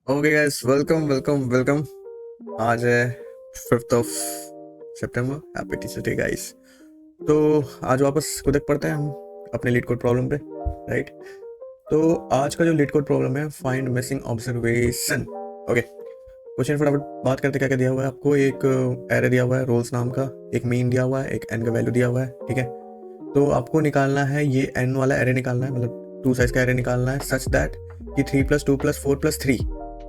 Okay guys, welcome welcome welcome. आज है 5 सितंबर। Happy teachers day guys. तो आज वापस कुदक पड़ते हैं हम अपने लीड कोड प्रॉब्लम पे, राइट। तो आज का जो लीड कोड प्रॉब्लम है, find missing observation. Okay, question फटाफट बात करते। क्या क्या दिया हुआ है आपको? एक एरे दिया हुआ है रोल्स नाम का, एक मीन दिया हुआ है, एक एन का वैल्यू दिया हुआ है, ठीक है। तो आपको निकालना है ये एन वाला एरे निकालना है, मतलब 2 साइज का एरे निकालना है, सच दैट कि 3+2+4+3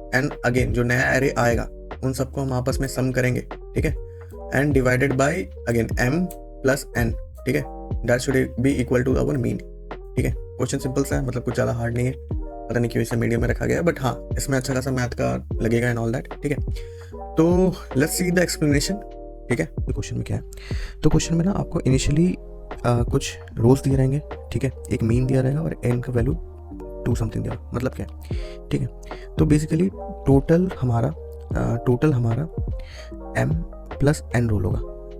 एंड अगेन जो नया एरे आएगा उन सबको हम आपस में सम करेंगे, ठीक है। And divided by again m plus n, ठीक है। That should be equal to our mean, ठीक है। क्वेश्चन सिंपल सा है, मतलब कुछ ज़्यादा हार्ड नहीं है। पता नहीं क्यों इसे मीडियम में रखा गया है, बट हाँ इसमें अच्छा खासा मैथ का लगेगा एंड ऑल दैट, ठीक है। तो लेट्स सी द एक्सप्लेनेशन, ठीक है। तो क्वेश्चन में क्या है? तो क्वेश्चन में ना आपको इनिशियली कुछ रोल्स दिए रहेंगे, ठीक है। एक मीन दिया रहेगा और n का वैल्यू 2 समथिंग दिया, मतलब क्या है, ठीक है। तो बेसिकली टोटल हमारा m प्लस n रोल होगा।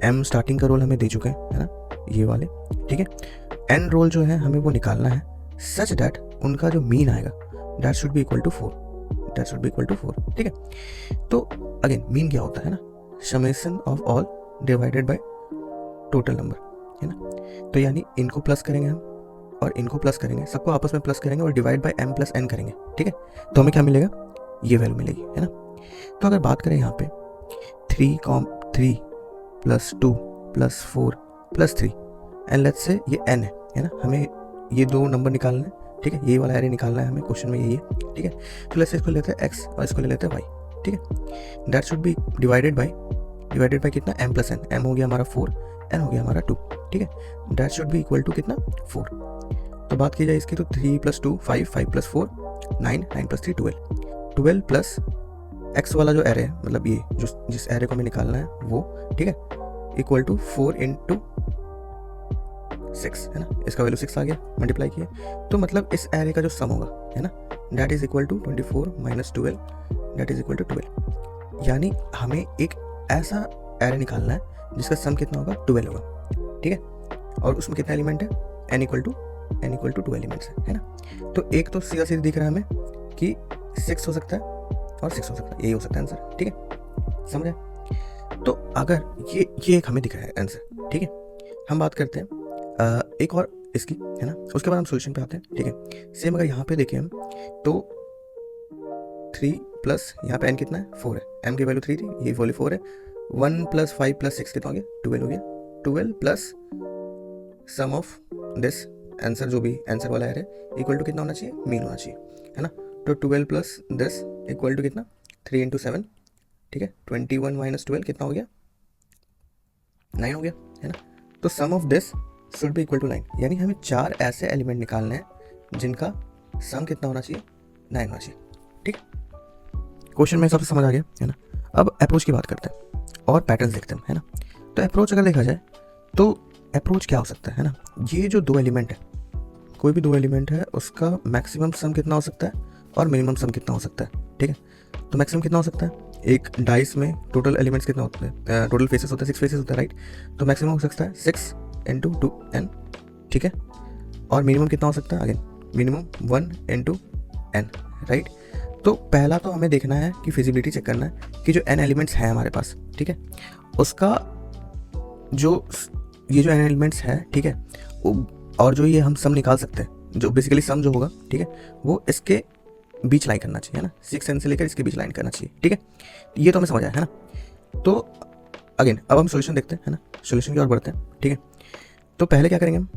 m स्टार्टिंग का रोल हमें दे चुके हैं, है ना, ये वाले, ठीक है। n रोल जो है हमें वो निकालना है सच दैट उनका जो मीन आएगा that should be equal to 4, ठीक है। तो अगेन मीन क्या होता है ना, summation of all divided by total number, है ना। तो यानी इनको प्लस करेंगे हम और इनको प्लस करेंगे, सबको आपस में प्लस करेंगे और divide by m plus n करेंगे, ठीक है। तो हमें क्या मिलेगा? ये वैल्यू मिलेगी, है ना। तो अगर बात करें यहाँ पे 3 plus 2 plus 4 plus 3 and let's say ये n है ना, हमें ये दो नंबर निकालना है, ठीक है। ये वाला एरे निकालना है हमें, क्वेश्चन में यही है, ठीक है। तो लेट्स से इसको लेते हैं x और इसको ले लेते हैं y, ठीक है। That should B divided by कितना, m प्लस n। m हो गया हमारा 4, n हो गया हमारा 2, ठीक है। That should be equal to कितना, 4। तो बात की जाए इसकी तो 3+2 5, 5+4 9, 9+3 12 प्लस एक्स वाला जो एरे है, मतलब ये जिस एरे को हमें निकालना है वो, ठीक है, इक्वल टू 4 इंटू 6, है ना। इसका वैल्यू 6 आ गया, मल्टीप्लाई किया। तो मतलब इस एरे का जो सम होगा, है ना, that is equal to 24 minus 12, that is equal to 12। यानी हमें एक ऐसा एरे निकालना है जिसका सम कितना होगा, 12 होगा, ठीक है। और उसमें कितना एलिमेंट है, n इक्वल टू 2 एलिमेंट्स है ना। तो एक तो सीधा सीधा दिख रहा है हमें कि 6 हो सकता है और 6 हो सकता है, यही हो सकता है आंसर, ठीक है, समझ आया। तो अगर ये एक हमें दिख रहा है आंसर, ठीक है। हम बात करते हैं एक और इसकी, है ना, उसके बाद हम सोल्यूशन पे आते हैं, ठीक है। सेम अगर यहाँ पे देखें हम तो 3 प्लस यहाँ पे n कितना है, 4 है, m की वैल्यू 3 थी, ये वैल्यू 4 है। 1 प्लस 5 प्लस 6 कितना हो गया, 12 हो गया। 12 plus sum of this answer, जो भी आंसर वाला है इक्वल टू कितना होना चाहिए, मीन होना चाहिए, है ना। तो 12 प्लस दिस इक्वल टू कितना, 3 इंटू 7, ठीक है। 21 माइनस 12 कितना हो गया, 9 हो गया, है ना। तो sum of this should be equal to 9। यानी हमें 4 ऐसे एलिमेंट निकालने हैं जिनका सम कितना होना चाहिए, 9 होना चाहिए, ठीक। क्वेश्चन में सबसे समझ आ गया, है ना। अब अप्रोच की बात करते हैं और पैटर्न देखते हैं, है ना। तो अप्रोच अगर देखा जाए तो अप्रोच क्या हो सकता है ना, ये जो 2 एलिमेंट है, कोई भी 2 एलिमेंट है उसका मैक्सिमम सम कितना हो सकता है और मिनिमम सम कितना हो सकता है, ठीक है। तो मैक्सिमम कितना हो सकता है, एक डाइस में टोटल एलिमेंट्स कितना होते हैं, टोटल फेसेस होता है, 6 फेसेस होता है, राइट। तो मैक्सिमम हो सकता है 6 इंटू 2n, ठीक है। और मिनिमम कितना हो सकता है, again minimum 1 into n, right. तो पहला तो हमें देखना है कि फिजिबिलिटी चेक करना है कि जो n एलिमेंट्स हैं हमारे पास, ठीक है, उसका जो ये जो n एलिमेंट्स है, ठीक है, और जो ये हम सम निकाल सकते हैं, जो बेसिकली सम जो होगा, ठीक है, वो इसके बीच लाइन करना चाहिए, है ना। 6n से लेकर इसके बीच लाइन करना चाहिए, ठीक है। ये तो हमें समझ आया, है ना। तो अगेन अब हम सॉल्यूशन देखते हैं, है ना, सॉल्यूशन की ओर बढ़ते हैं, ठीक है। तो पहले क्या करेंगे हम,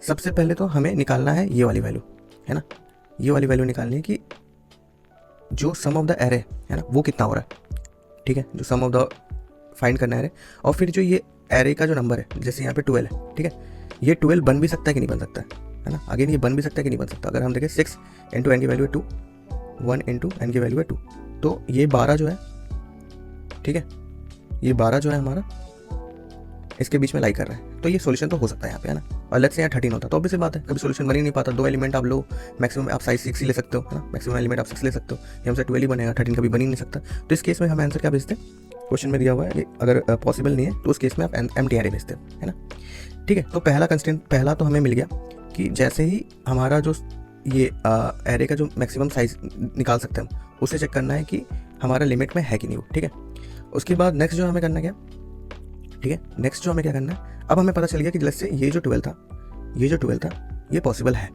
सबसे पहले तो हमें निकालना है ये वाली वैल्यू, है ना। ये वाली वैल्यू निकालनी है कि जो सम ऑफ द एरे है ना वो कितना हो रहा है, ठीक है, जो सम ऑफ द फाइंड करना है। और फिर जो ये एरे का जो नंबर है, जैसे यहाँ पे 12 है, ठीक है, ये 12 बन भी सकता है कि नहीं बन सकता है ना। अगेन ये बन भी सकता है कि नहीं बन सकता। अगर हम देखें 6 इंटू एन की वैल्यू है 2, 1 इंटू एन की वैल्यू है 2, तो ये 12 जो है, ठीक है, ये 12 जो है हमारा इसके बीच में लाई कर रहा है। तो ये सॉल्यूशन तो हो सकता है यहाँ पे, है ना। और लेट्स से यहाँ 13 होता तो ऑब्वियस बात है कभी सॉल्यूशन बन ही नहीं पाता। 2 एलिमेंट आप लो, मैक्सिमम आप साइज 6 ही ले सकते हो, है ना, मैक्सिमम एलिमेंट आप 6 ले सकते हो, ये हमसे 12 ही बनेगा, 13 कभी बन ही नहीं सकता। तो इस केस में हम आंसर क्या भेजते हैं, क्वेश्चन में दिया हुआ है कि अगर पॉसिबल नहीं है तो उस केस में आप एम्प्टी एरे भेजते हो, है ना, ठीक है। तो पहला कंस्टेंट, पहला तो हमें मिल गया कि जैसे ही हमारा जो ये एरे का जो मैक्सिमम साइज निकाल सकते हैं हम, उसे चेक करना है कि हमारा लिमिट में है कि नहीं वो, ठीक है। उसके बाद नेक्स्ट जो हमें करना क्या, ठीक है, नेक्स्ट जो हमें क्या करना है, अब हमें पता चल गया कि जैसे से ये जो 12 था ये पॉसिबल है,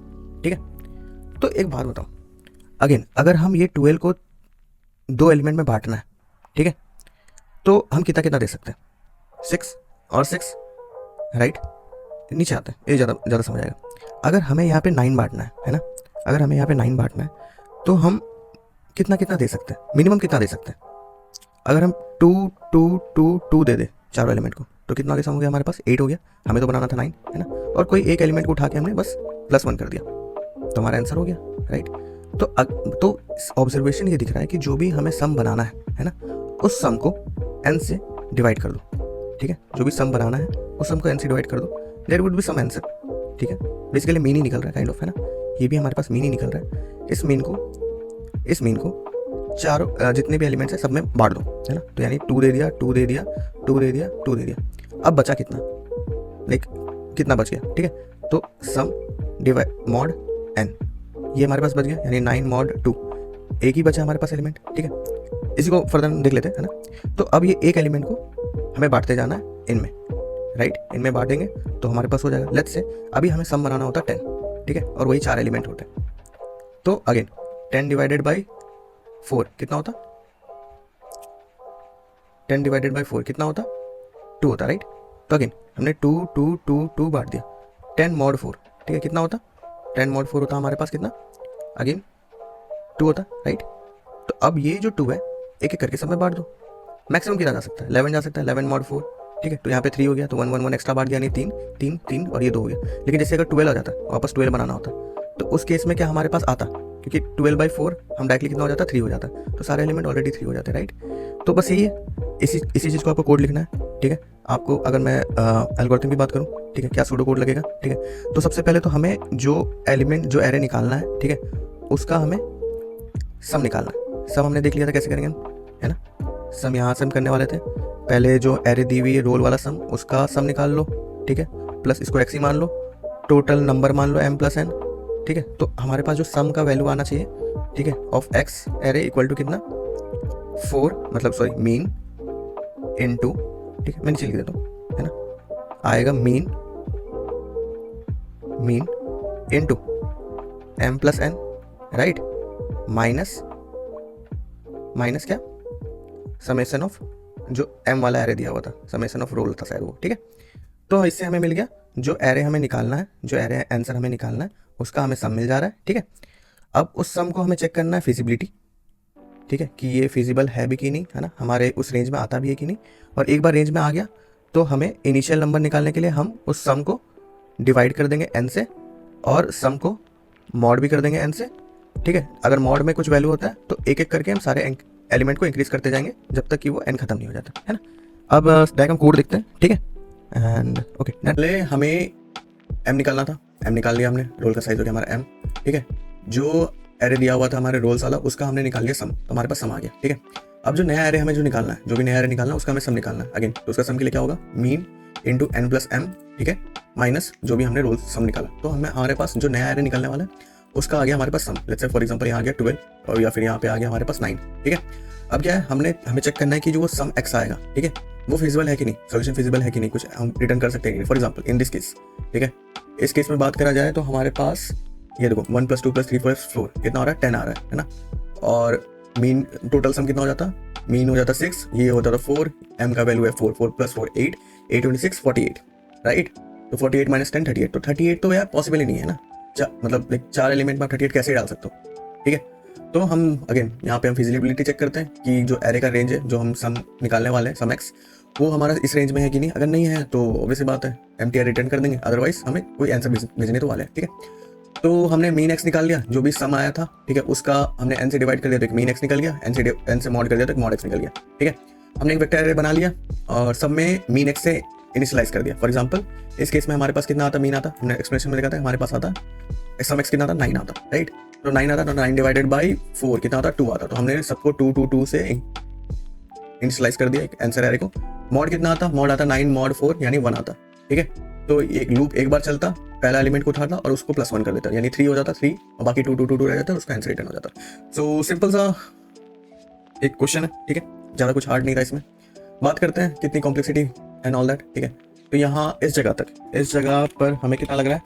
ठीक है। तो एक बात बताओ, अगेन अगर हम ये 12 को 2 एलिमेंट में बांटना है, ठीक है, तो हम कितना कितना दे सकते हैं, 6 और 6, राइट। नीचे आते हैं, ये ज़्यादा समझ आएगा। अगर हमें यहाँ पे 9 बांटना है ना, अगर हमें यहाँ पे 9 बांटना है तो हम कितना कितना दे सकते हैं, मिनिमम कितना दे सकते हैं। अगर हम 2 2 2 2 दे दे चारों एलिमेंट को तो कितना आगे सम हो गया हमारे पास, 8 हो गया। हमें तो बनाना था 9, है ना, और कोई एक एलिमेंट को उठा के हमने बस +1 कर दिया तो हमारा आंसर हो गया, राइट। तो ऑब्जर्वेशन ये दिख रहा है कि जो भी हमें सम बनाना है ना, उस सम को n से डिवाइड कर दो, ठीक है। जो भी सम बनाना है उस सम को n से डिवाइड कर दो, there would be some answer, ठीक है। बेसिकली मीन ही निकल रहा है काइंड ऑफ, है ना, ये भी हमारे पास मीन ही निकल रहा है। इस मीन को चारों जितने भी एलिमेंट्स हैं सब में बांट दो, है ना। तो यानी 2 दे दिया, 2 दे दिया, 2 दे दिया, 2 दे दिया। अब बचा कितना, लाइक कितना बच गया, ठीक है। तो सम डिवाइड मॉड n, ये हमारे पास बच गया, यानी 9 mod 2, एक ही बचा हमारे पास एलिमेंट, ठीक है। इसी को फर्दर देख लेते हैं, है ना। तो अब ये एक एलिमेंट को हमें बांटते जाना है इनमें, राइट। इनमें बांटेंगे तो हमारे पास हो जाएगा, लेट्स से अभी हमें सम बनाना होता है 10, ठीक है, और वही 4 एलिमेंट होते हैं। तो अगेन 10 डिवाइडेड बाई 4 कितना होता, 10 डिवाइडेड बाई 4 कितना होता, 2 होता, राइट। तो अगेन हमने 2 2 2 2 बांट दिया, 10 mod 4, ठीक है, कितना होता, 10 mod 4 होता हमारे पास कितना, अगेन 2 होता, राइट। तो अब ये जो 2 है एक एक करके सब में बांट दो, मैक्सिमम कितना जा सकता है, 11 जा सकता है, 11 mod 4, ठीक है। तो यहाँ पे 3 हो गया, तो 1 1 1 एक्स्ट्रा बांट दिया, नहीं 3 3 3 और ये 2 हो गया। लेकिन जैसे अगर 12 आ जाता वापस 12 बनाना होता तो उस केस में क्या हमारे पास आता, क्योंकि 12/4 हम डायरेक्टली कितना हो जाता, 3 हो जाता, तो सारे एलिमेंट ऑलरेडी 3 हो जाते, राइट। तो बस यही है, इसी चीज़ को आपको कोड लिखना है, ठीक है। आपको अगर मैं एल्गोरिथम की बात करूँ, ठीक है, क्या सूडो कोड लगेगा, ठीक है। तो सबसे पहले तो हमें जो एलिमेंट जो एरे निकालना है, ठीक है, उसका हमें सम निकालना है। सम हमने देख लिया था कैसे करेंगे हम, है ना। सम यहाँ से हम करने वाले थे, पहले जो एरे दी हुई है रोल वाला सम, उसका सम निकाल लो, ठीक है, प्लस इसको x ही मान लो, टोटल नंबर मान लो m + n, ठीक है। तो हमारे पास जो सम का वैल्यू आना चाहिए, ठीक है, of x are equal to कितना, 4, मतलब सॉरी मीन इनटू, ठीक है, मैं नीचे लिख देता हूँ, है ना, आएगा mean into m + n, right, minus क्या, समेशन ऑफ जो m वाला एरे दिया हुआ था, समेशन ऑफ रोल था शायद वो, ठीक है। तो इससे हमें मिल गया जो एरे हमें निकालना है, जो एरे आंसर हमें निकालना है उसका हमें सम मिल जा रहा है, ठीक है। अब उस सम को हमें चेक करना है फिजिबिलिटी, ठीक है, कि ये फिजिबल है भी कि नहीं, है ना, हमारे उस रेंज में आता भी है कि नहीं। और एक बार रेंज में आ गया तो हमें इनिशियल नंबर निकालने के लिए हम उस सम को डिवाइड कर देंगे n से, और सम को मॉड भी कर देंगे n से, ठीक है। अगर मॉड में कुछ वैल्यू होता है तो एक एक करके हम सारे एलिमेंट को इंक्रीज करते जाएंगे जब तक कि वो n खत्म नहीं हो जाता, है ना। अब डायग्राम कोड देखते हैं, ठीक है, एंड ओके। पहले हमें m निकालना था, m निकाल लिया हमने, रोल का साइज हो गया हमारा m, ठीक है। जो एरे दिया हुआ था हमारे रोल्स वाला, उसका हमने निकाल लिया सम, तो हमारे पास सम आ गया, ठीक है। अब जो नया एरे हमें जो निकालना है, जो भी नया एरे निकालना है उसका हमें सम निकालना है अगेन। तो उसका सम के लिए क्या होगा, मीन इंटू n + m, ठीक है, माइनस जो भी हमने रोल सम निकाला। तो हमारे पास जो नया एरे निकालने वाला है उसका आ गया हमारे पास सम, लेट्स से फॉर एग्जांपल यहाँ आ गया 12, और या फिर यहाँ पे आ गया हमारे पास 9, ठीक है। अब क्या है, हमें चेक करना है कि जो वो सम x आएगा, ठीक है, वो फिजिबल है कि नहीं, सोल्यूशन फिजिबल है कि नहीं, कुछ हम रिटर्न कर सकते हैं for example in this case, ठीक है। इस केस में बात करा जाए तो हमारे पास ये देखो 1 + 2 + 3 + 4 कितना हो रहा है, 10 आ रहा है ना। और मीन टोटल सम कितना हो जाता, मीन हो जाता 6, ये हो जाता 4, m का वैल्यू है 4, 4 + 4 8, 8 × 6 48, राइट। तो 48 - 10 38, तो 38 तो यार पॉसिबल ही नहीं है ना, मतलब लाइक 4 एलिमेंट में आप 38 कैसे डाल सकते हो, ठीक है। तो हम अगेन यहाँ पे हम फिजिबिलिटी चेक करते हैं कि जो एरे का रेंज है, जो हम सम निकालने वाले हैं सम x, वो हमारा इस रेंज में है कि नहीं। अगर नहीं है तो ऑब्वियस बात है एम्प्टी रिटर्न कर देंगे, अदरवाइज हमें कोई आंसर भेजने तो वाले हैं, ठीक है। तो हमने मीन x निकाल लिया, जो भी सम आया था, ठीक है, उसका हमने n से डिवाइड कर दिया तो एक मीन x निकल गया, n से मॉड कर दिया तो एक मॉड x निकल गया, ठीक है। हमने एक वेक्टर एरे बना लिया और सब में मीन x से इनिशियलाइज कर दिया। फॉर एग्जांपल इस केस में हमारे पास कितना आता, मीन आता, हमने एक्सप्रेशन में लिखा था हमारे पास आता सम x कितना आता, 9 आता, राइट। तो 9 आता, तो 9 डिवाइडेड बाई 4 कितना आता, 2 आता। तो हमने सबको 2 2 2 से इनिशियलाइज कर दिया एक आंसर एरे को। मॉड कितना आता, मॉड आता 9 mod 4 यानी 1 आता, ठीक है। तो एक लूप एक बार चलता, पहला एलिमेंट को उठाता और उसको +1 कर देता, यानी 3 हो जाता 3, और बाकी 2 2 2 2 रह जाता, उसका आंसर रिटर्न हो जाता। सो सिंपल सा एक क्वेश्चन है, ठीक है, ज़्यादा कुछ हार्ड नहीं था इसमें। बात करते हैं कितनी कॉम्प्लेक्सिटी एंड ऑल दैट, ठीक है। तो यहाँ इस जगह तक, इस जगह पर हमें कितना लग रहा है,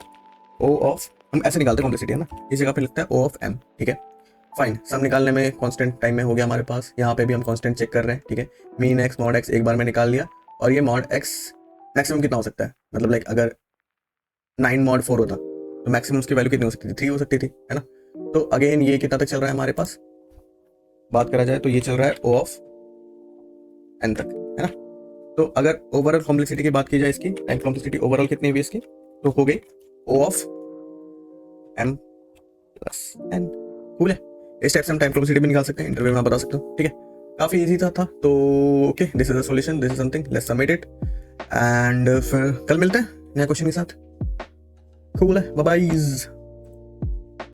ओ ऑफ, हम ऐसे निकालते हैं कॉम्प्लेक्सिटी, है ना, इस जगह पे लगता है ओ ऑफ एम, ठीक है। फाइन, सम निकालने में कांस्टेंट टाइम में हो गया हमारे पास, यहाँ पे भी हम कांस्टेंट चेक कर रहे हैं, ठीक है। मीन एक्स मॉड एक्स एक बार में निकाल लिया, और ये मॉड एक्स मैक्सिमम कितना हो सकता है, मतलब लाइक अगर 9 मॉड 4 होता तो मैक्सिमम उसकी वैल्यू कितनी हो सकती थी, 3 हो सकती थी, है ना। तो अगेन ये कितना तक चल रहा है हमारे पास, बात करा जाए तो ये चल रहा है ओ ऑफ एन तक, है ना। तो अगर ओवरऑल कॉम्प्लेक्सिटी की बात की जाए इसकी, टाइम कॉम्प्लेक्सिटी ओवरऑल कितनी हुई इसकी, तो हो गई O of M plus N. Cool है, इस टाइप से हम टाइम कॉम्प्लेक्सिटी भी निकाल सकते हैं, इंटरव्यू में आप बता सकते हो, ठीक है। काफी इजी था तो okay, this is the solution, this is something, let's submit it and फिर कल मिलते हैं नए क्वेश्चन के साथ। कूल है, बाय बाय।